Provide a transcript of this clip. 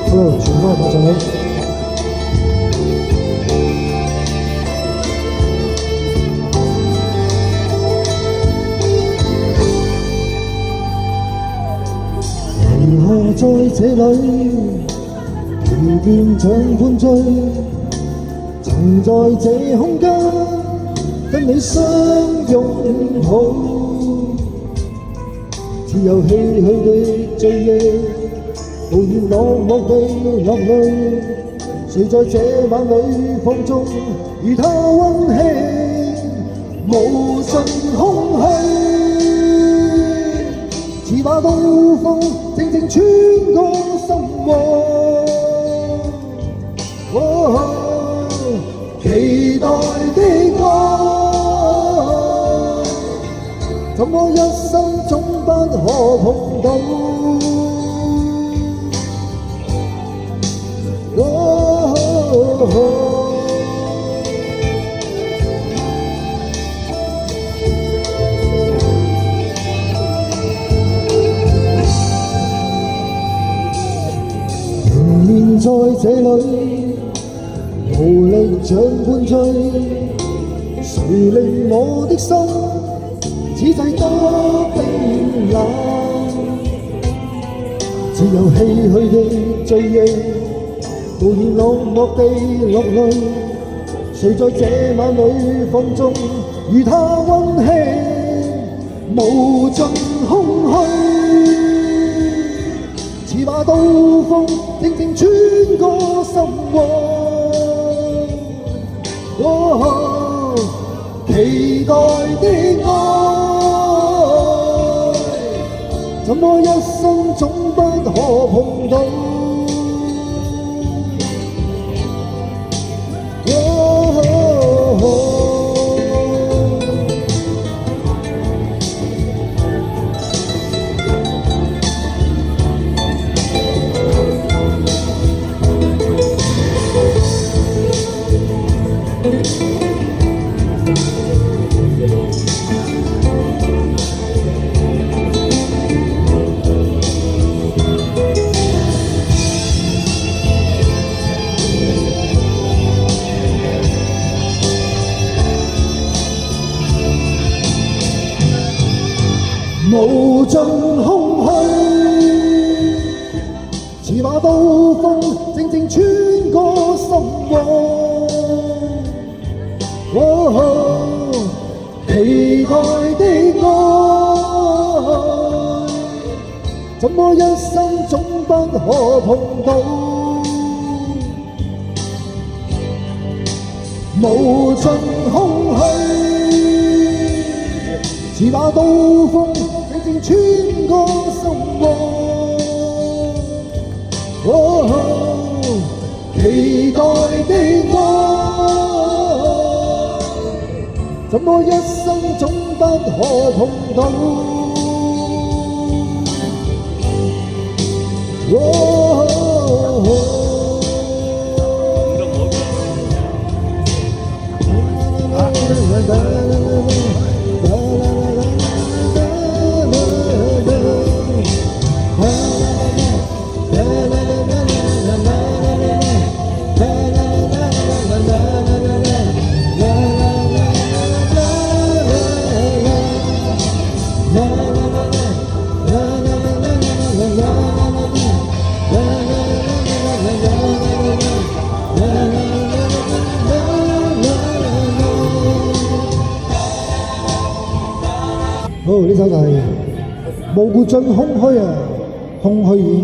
Hello，全班大家好。如何在這裏疲倦像灌醉？曾在這空間跟你相擁抱，只有唏噓的醉夜。無言落寞地落淚，誰在這晚裏放縱，與他溫馨無盡空虛，似把刀鋒靜靜穿過心窩，期待的愛，怎麼一生總不可碰到？仍然在這裏，無力像灌醉，誰令我的心此際多冰冷？只有唏噓的醉夜。無言落寞地落淚，誰在這晚裏放縱，與他溫馨無盡空虛，似把刀鋒靜靜穿過心窩，期待的愛，怎麼一生總不可碰到？無盡空虛，似把刀鋒靜靜穿過心窩，期待的愛，怎麼一生總不可碰到？無盡空虛，似把刀鋒靜穿過心窩，期待的愛，怎麼一生總不可碰到？好，呢首就係無盡空虛啊，空虛。